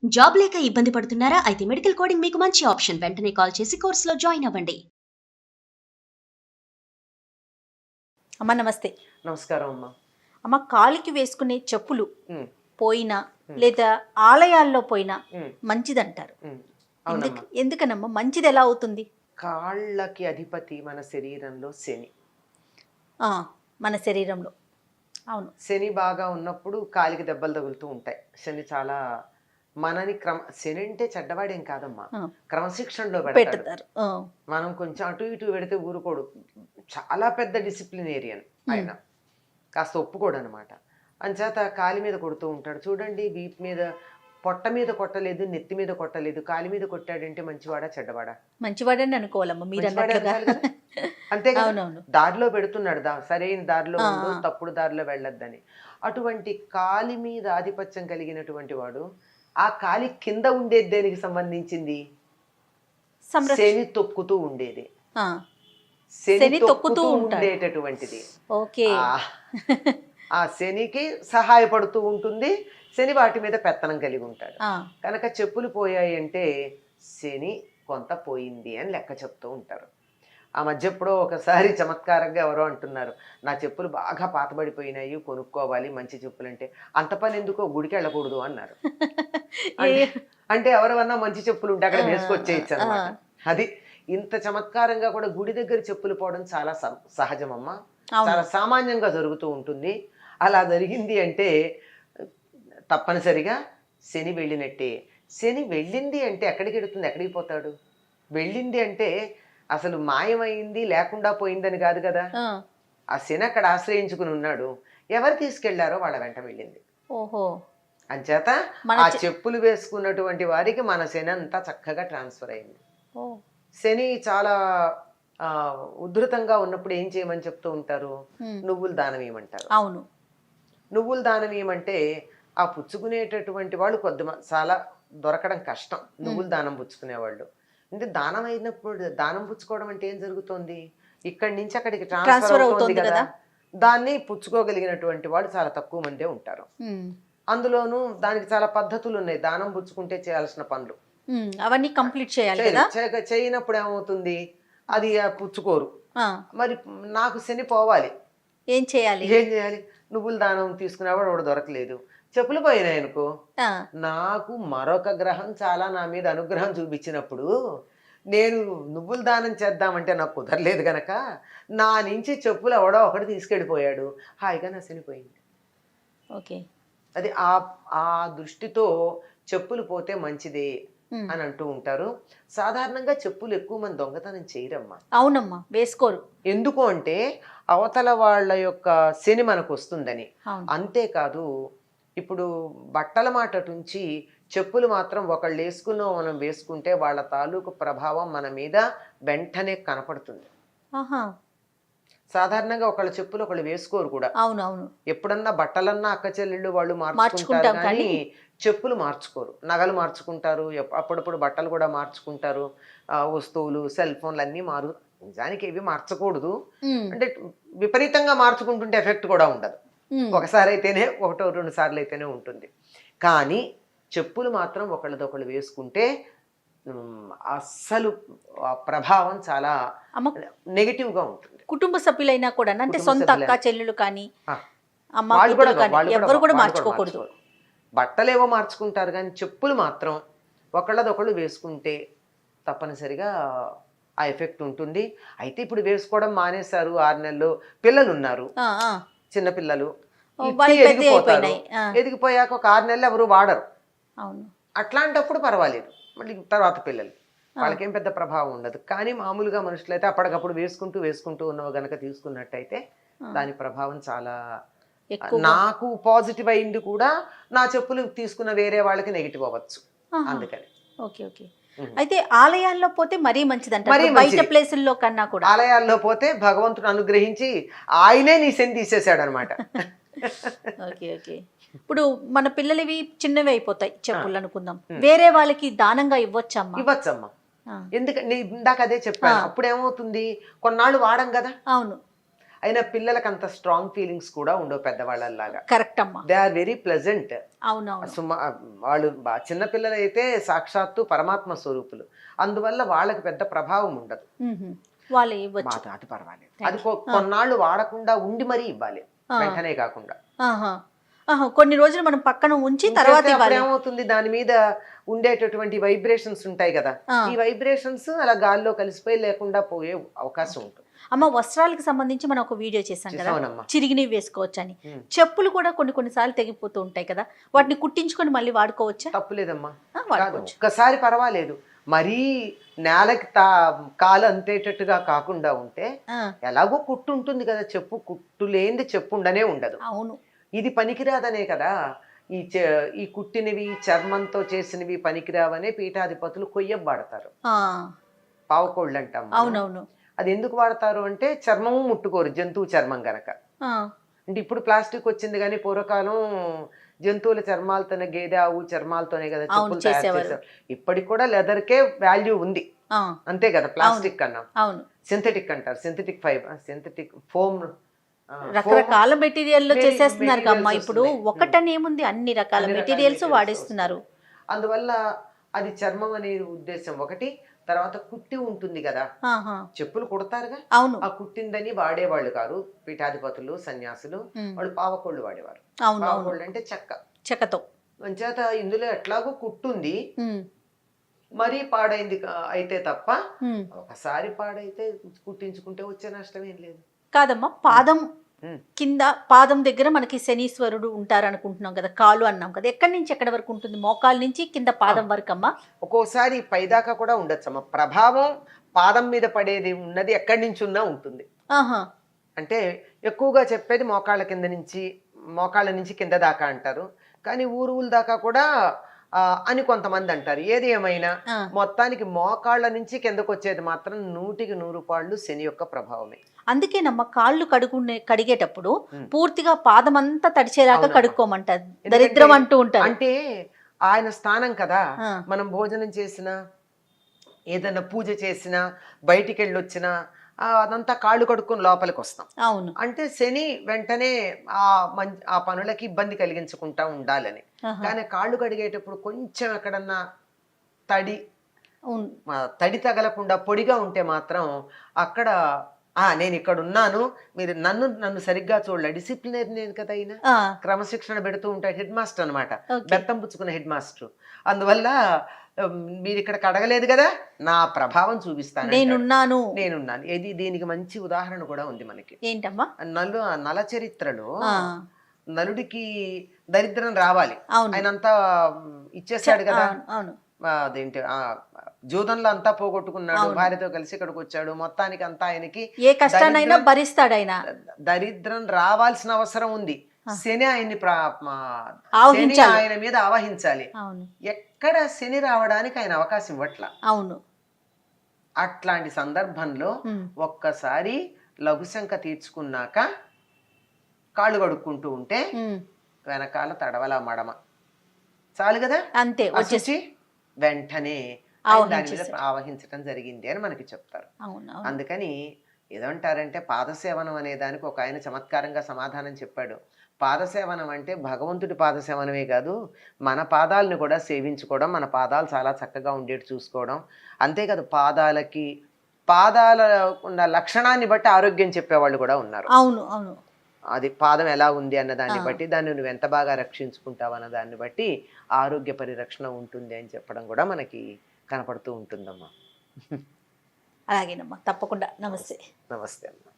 Job లేక ఇబ్బంది పడుతున్నారా? అయితే మెడికల్ కోడింగ్ మీకు మంచి ఆప్షన్. వెంటనే కాల్ చేసి కోర్సులో జాయిన్ అవ్వండి. అమ్మ నమస్తే. నమస్కారం అమ్మా. అమ్మ, కాలికి వేసుకునే చెప్పులు ఉమ్, పోయినా లేదా ఆలయాల్లో పోయినా ఉమ్, మంచిదంటారు. ఉమ్. అవునమ్మా. ఎందుకనమ్మా మంచిది ఎలా అవుతుంది? కాళ్ళకి అధిపతి మన శరీరంలో శని. ఆ, మన శరీరంలో. అవును. శని బాగా ఉన్నప్పుడు కాలికి దెబ్బలు తగులుతూ ఉంటాయి. శని చాలా మనని శని అంటే చెడ్డవాడేం కాదమ్మా, ఆ, క్రమశిక్షణలో పెడతాడు. పెడతారు. ఆ, మనం కొంచెం అటు ఇటు పెడితే ఊరుకోడు. చాలా పెద్ద డిసిప్లినేరియన్ ఆయన, కాస్త ఒప్పుకోడు అనమాట. అంచేత కాలి మీద కొడుతూ ఉంటాడు. చూడండి, వీపు మీద పొట్ట మీద కొట్టలేదు, నెత్తి మీద కొట్టలేదు, కాలి మీద కొట్టాడంటే మంచివాడా చెడ్డవాడా? మంచివాడని అనుకోవాలమ్మా మీరు మంచివాడే అన్నట్లుగా. అనాలి కదా. అంతే కదా. అవునవును. దారిలో పెడుతున్నాడు, సరైన దారిలో ఆ, ఉండు, ఆ. తప్పుడు దారిలో వెళ్ళొద్దని. అటువంటి కాలి మీద ఆధిపత్యం కలిగినటువంటి వాడు, ఆ కాలి కింద ఉండేది దేనికి సంబంధించింది? శని తొక్కుతూ ఉండేది. ఆ, శని తొక్కుతూ ఉంటాడు. ఉండేటటువంటిది. ఓకే. ఆ శనికి సహాయపడుతూ ఉంటుంది. శని వాటి మీద పెత్తనం కలిగి ఉంటాడు. ఆ, కనుక చెప్పులు పోయాయి అంటే శని కొంత పోయింది అని లెక్క చెప్తూ ఉంటారు. ఆ మధ్య ఎప్పుడో ఒకసారి చమత్కారంగా ఎవరో అంటున్నారు, నా చెప్పులు బాగా పాతబడిపోయినాయి, కొనుక్కోవాలి మంచి చెప్పులు. అంటే అంత పని ఎందుకో, గుడికి వెళ్ళకూడదు అన్నారు. అంటే ఎవరన్నా మంచి చెప్పులు ఉంటే అక్కడ వేసుకొచ్చేయచ్చు అనమాట. అది ఇంత చమత్కారంగా కూడా గుడి దగ్గర చెప్పులు పోవడం చాలా సహజమమ్మా, చాలా సామాన్యంగా జరుగుతూ ఉంటుంది. అలా జరిగింది అంటే తప్పనిసరిగా శని వెళ్ళినట్టే. శని వెళ్ళింది అంటే ఎక్కడికి వెళుతుంది, ఎక్కడికి పోతాడు? వెళ్ళింది అంటే అసలు మాయమైంది, లేకుండా పోయిందని కాదు కదా. ఆ శని అక్కడ ఆశ్రయించుకుని ఉన్నాడు, ఎవరు తీసుకెళ్లారో వాళ్ళ వెంట వెళ్ళింది. ఓహో. అంచేత ఆ చెప్పులు వేసుకున్నటువంటి వారికి మన శని అంతా చక్కగా ట్రాన్స్ఫర్ అయింది. శని చాలా ఉధృతంగా ఉన్నప్పుడు ఏం చేయమని చెప్తూ ఉంటారు? నువ్వులు దానం ఇవ్వమంటారు. అవును. నువ్వులు దానం ఇవ్వమంటే ఆ పుచ్చుకునేటటువంటి వాళ్ళు చాలా దొరకడం కష్టం, నువ్వులు దానం పుచ్చుకునేవాళ్ళు. అంటే దానం అయినప్పుడు, దానం పుచ్చుకోవడం అంటే ఏం జరుగుతోంది? ఇక్కడి నుంచి అక్కడికి ట్రాన్స్ఫర్ అవుతుంది కదా. దాన్ని పుచ్చుకోగలిగినటువంటి వాళ్ళు చాలా తక్కువ మందే ఉంటారు. అందులోనూ దానికి చాలా పద్ధతులు ఉన్నాయి. దానం పుచ్చుకుంటే చేయాల్సిన పనులు అవన్నీ కంప్లీట్ చేయాలి. చేయనప్పుడు ఏమవుతుంది, అది పుచ్చుకోరు. మరి నాకు శని పోవాలి, ఏం చేయాలి? నువ్వులు దానం తీసుకునేవాడు ఒకడు దొరకలేదు, చెప్పులు పోయినాయి అనుకో, నాకు మరొక గ్రహం చాలా నా మీద అనుగ్రహం చూపించినప్పుడు నేను నువ్వులు దానం చేద్దామంటే నాకు కుదరలేదు గనక నా నుంచి చెప్పులు ఎవడో ఒకటి తీసుకెళ్ళిపోయాడు, హాయిగా నా శనిపోయింది. ఓకే. అది ఆ దృష్టితో చెప్పులు పోతే మంచిదే అని అంటూ ఉంటారు. సాధారణంగా చెప్పులు ఎక్కువ మంది దొంగతనం చేయరమ్మా. అవునమ్మా, వేసుకోరు. ఎందుకు అంటే అవతల వాళ్ళ యొక్క శని మనకు వస్తుందని. అంతేకాదు, ఇప్పుడు బట్టల మాట నుంచి చెప్పులు మాత్రం ఒకళ్ళు వేసుకున్నో మనం వేసుకుంటే వాళ్ళ తాలూకు ప్రభావం మన మీద వెంటనే కనపడుతుంది. సాధారణంగా ఒకళ్ళ చెప్పులు ఒకళ్ళు వేసుకోరు కూడా. అవునవును. ఎప్పుడన్నా బట్టలన్నా అక్క చెల్లెళ్ళు వాళ్ళు మార్చుకుంటారు కానీ చెప్పులు మార్చుకోరు. నగలు మార్చుకుంటారు, అప్పుడప్పుడు బట్టలు కూడా మార్చుకుంటారు, వస్తువులు, సెల్ ఫోన్లు అన్నీ నిజానికి ఏవి మార్చకూడదు. అంటే విపరీతంగా మార్చుకుంటుంటే ఎఫెక్ట్ కూడా ఉండదు. ఒకసారి అయితేనే, ఒకటో రెండు సార్లు అయితేనే ఉంటుంది. కానీ చెప్పులు మాత్రం ఒకళ్ళదొకళ్ళు వేసుకుంటే అస్సలు ప్రభావం చాలా నెగిటివ్గా ఉంటుంది. కుటుంబ సభ్యులైనా కూడా, అంటే సొంత అక్క చెల్లెలు కానీ ఎవరు కూడా మార్చుకోకూడదు. బట్టలేవో మార్చుకుంటారు కానీ చెప్పులు మాత్రం ఒకళ్ళదొకళ్ళు వేసుకుంటే తప్పనిసరిగా ఆ ఎఫెక్ట్ ఉంటుంది. అయితే ఇప్పుడు వేసుకోవడం మానేశారు. 6 నెలలు పిల్లలు ఉన్నారు, చిన్నపిల్లలు ఎదిగిపోయాక ఒక 6 నెలలు ఎవరు వాడరు. అట్లాంటప్పుడు పర్వాలేదు, మళ్ళీ తర్వాత పిల్లలు వాళ్ళకేం పెద్ద ప్రభావం ఉండదు. కానీ మామూలుగా మనుషులైతే అప్పటికప్పుడు వేసుకుంటూ ఉన్నవి గనక తీసుకున్నట్టయితే దాని ప్రభావం చాలా. నాకు పాజిటివ్ అయింది కూడా, నా చెప్పులు తీసుకున్న వేరే వాళ్ళకి నెగిటివ్ అవ్వచ్చు. అందుకని అయితే ఆలయాల్లో పోతే మరీ మంచిదంట, బయట ప్లేసుల్లో కన్నా కూడా. ఆలయాల్లో పోతే భగవంతుడు అనుగ్రహించి ఆయనే నీ శని తీసేశాడు అనమాట. Okay okay. ఇప్పుడు మన పిల్లలవి చిన్నవి అయిపోతాయి చెప్పులు అనుకుందాం, వేరే వాళ్ళకి దానంగా ఇవ్వచ్చమ్మా? ఇవ్వచ్చమ్మా. ఎందుకంటే ఇందాక అదే చెప్పాను. అప్పుడు ఏమవుతుంది, కొన్నాళ్ళు వాడం కదా. అవును. అయినా పిల్లలకు అంత స్ట్రాంగ్ ఫీలింగ్స్ కూడా ఉండవు పెద్దవాళ్ళలాగా. కరెక్ట్ అమ్మా. They are very pleasant. అవునవును. వాళ్ళు చిన్న పిల్లలు అయితే సాక్షాత్తు పరమాత్మ స్వరూపులు, అందువల్ల వాళ్ళకి పెద్ద ప్రభావం ఉండదు. వాళ్ళు ఇవ్వచ్చు. అది పర్వాలేదు. అది కొన్నాళ్ళు వాడకుండా ఉండి మరీ ఇవ్వాలి, వెంటనే కాకుండా. కొన్ని రోజులు మనం పక్కన ఉంచి తర్వాత ఏమవుతుంది, దాని మీద ఉండేటటువంటి వైబ్రేషన్స్ ఉంటాయి కదా, ఈ వైబ్రేషన్స్ అలా గాల్లో కలిసిపోయి లేకుండా పోయే అవకాశం ఉంటుంది. అమ్మ, వస్త్రాలకు సంబంధించి మనం ఒక వీడియో చేసాం కదా, అవునమ్మా. చిరిగినవి వేసుకోవచ్చు అని. చెప్పులు కూడా కొన్నిసార్లు తెగిపోతూ ఉంటాయి కదా, వాటిని కుట్టించుకొని మళ్ళీ వాడుకోవచ్చా? తప్పులేదమ్మా, వాడుకోవచ్చు. ఒక్కసారి పర్వాలేదు. మరీ నేలకి కాలు అంతేటట్టుగా కాకుండా ఉంటే, ఎలాగో కుట్టు ఉంటుంది కదా, చెప్పు కుట్టు లేనిది చెప్పు ఉండనే ఉండదు. అవును, ఇది పనికిరాదనే కదా ఈ కుట్టినవి చర్మంతో చేసినవి పనికిరావనే పీఠాధిపతులు కొయ్యం వాడతారు, పావకోళ్ళు అంటాం. అవునవును. అది ఎందుకు వాడతారు అంటే చర్మము ముట్టుకోరు, జంతువు చర్మం గనక. అంటే ఇప్పుడు ప్లాస్టిక్ వచ్చింది కానీ పూర్వకాలం జంతువుల చర్మాలతోనే, గేదె ఆవు చర్మాలతోనే కదా చెప్పులు తయారు చేశారు. ఇప్పటికి కూడా లెదర్కే వాల్యూ ఉంది, అంతే కదా, ప్లాస్టిక్ కన్నా. సింథటిక్ అంటారు, సింథటిక్ ఫైబర్, సింథటిక్ ఫోమ్, రకరకాల మెటీరియల్ లో చేసేస్తున్నారు అమ్మా. ఇప్పుడు ఒకటని ఏముంది, అన్ని రకాల మెటీరియల్స్ వాడేస్తున్నారు. అందువల్ల అది చర్మం అనే ఉద్దేశం ఒకటి. తర్వాత కుట్టి ఉంటుంది కదా, చెప్పులు కుడతారుగా, అవును, ఆ కుట్టిందని వాడేవాళ్ళు కాదు పీఠాధిపతులు, సన్యాసులు. వాళ్ళు పావకోళ్ళు వాడేవారు. పావకోళ్ళు అంటే చెక్కతో. అంచేత ఇందులో ఎట్లాగో కుట్టుంది, మరీ పాడైంది అయితే తప్ప, ఒకసారి పాడైతే కుట్టించుకుంటే వచ్చే నష్టం ఏం లేదు. కాదమ్మా, పాదం కింద, పాదం దగ్గర మనకి శనీశ్వరుడు ఉంటారు అనుకుంటున్నాం కదా, కాలు అన్నాం కదా, ఎక్కడి నుంచి ఎక్కడి వరకు ఉంటుంది? మోకాల నుంచి కింద పాదం వరకు అమ్మా? ఒక్కోసారి పైదాకా కూడా ఉండొచ్చమ్మా. ప్రభావం పాదం మీద పడేది ఉన్నది ఎక్కడి నుంచి ఉన్నా ఉంటుంది. అంటే ఎక్కువగా చెప్పేది మోకాళ్ళ కింద నుంచి, మోకాళ్ళ నుంచి కింద దాకా అంటారు, కానీ ఊరు దాకా కూడా అని కొంతమంది అంటారు. ఏది ఏమైనా మొత్తానికి మోకాళ్ళ నుంచి కిందకు వచ్చేది మాత్రం 100కి 100 పాళ్ళు శని యొక్క ప్రభావమే. అందుకేనమ్మా కాళ్ళు కడిగేటప్పుడు పూర్తిగా పాదం అంతా తడిచేలాగా కడుక్కోమంటారు, దరిద్రం అంటూ ఉంటారు. అంటే ఆయన స్థానం కదా, మనం భోజనం చేసినా, ఏదైనా పూజ చేసినా, బయటికి వెళ్ళొచ్చినా అదంతా కాళ్ళు కడుక్కొని లోపలికి వస్తాం. అవును, అంటే శని వెంటనే ఆ పనులకి ఇబ్బంది కలిగించకుండా ఉండాలని. కానీ కాళ్ళు కడిగేటప్పుడు కొంచెం ఎక్కడన్నా తడి తగలకుండా పొడిగా ఉంటే మాత్రం అక్కడ నేను ఇక్కడ ఉన్నాను, మీరు నన్ను సరిగ్గా చూడలే, డిసిప్లినరీ కదా అయినా, క్రమశిక్షణ పెడుతూ ఉంటాడు హెడ్ మాస్టర్ అనమాట, బెత్తం పుచ్చుకున్న హెడ్ మాస్టర్. అందువల్ల మీరు ఇక్కడ కడగలేదు కదా, నా ప్రభావం చూపిస్తాను, నేనున్నాను. ఇది దీనికి మంచి ఉదాహరణ కూడా ఉంది మనకి. ఏంటమ్మా? నల చరిత్రలో నలుడికి దరిద్రం రావాలి, ఆయనంతా ఇచ్చేసాడు కదా, అదేంటి జూదంలో అంతా పోగొట్టుకున్నాడు, భార్యతో కలిసి ఇక్కడికి వచ్చాడు, మొత్తానికి అంతా ఆయనకి ఏ కష్టాన్నైనా భరిస్తాడు ఆయన. దరిద్రం రావాల్సిన అవసరం ఉంది, శని ఆయన్ని ఆయన మీద ఆవహించాలి. ఎక్కడ శని రావడానికి ఆయన అవకాశం ఇవ్వట్ల. అవును, అట్లాంటి సందర్భంలో ఒక్కసారి లఘుశంక తీర్చుకున్నాక కాళ్ళు కడుక్కుంటూ ఉంటే వెనకాల తడవల మడమ చాలు కదా, అంతే, వచ్చేసి వెంటనే దాని మీద ఆవహించటం జరిగింది అని మనకి చెప్తారు. అందుకని ఏదంటారంటే పాదసేవనం అనే దానికి ఒక ఆయన చమత్కారంగా సమాధానం చెప్పాడు. పాదసేవనం అంటే భగవంతుడి పాదసేవనమే కాదు, మన పాదాలను కూడా సేవించుకోవడం, మన పాదాలు చాలా చక్కగా ఉండేట్టు చూసుకోవడం. అంతేకాదు పాదాల ఉన్న లక్షణాన్ని బట్టి ఆరోగ్యం చెప్పేవాళ్ళు కూడా ఉన్నారు. అవును అవును, అది పాదం ఎలా ఉంది అన్న దాన్ని బట్టి, దాన్ని నువ్వు ఎంత బాగా రక్షించుకుంటావు అన్న దాన్ని బట్టి ఆరోగ్య పరిరక్షణ ఉంటుంది అని చెప్పడం కూడా మనకి కనపడుతూ ఉంటుందమ్మా. అలాగేనమ్మా, తప్పకుండా. నమస్తే. నమస్తే అమ్మా.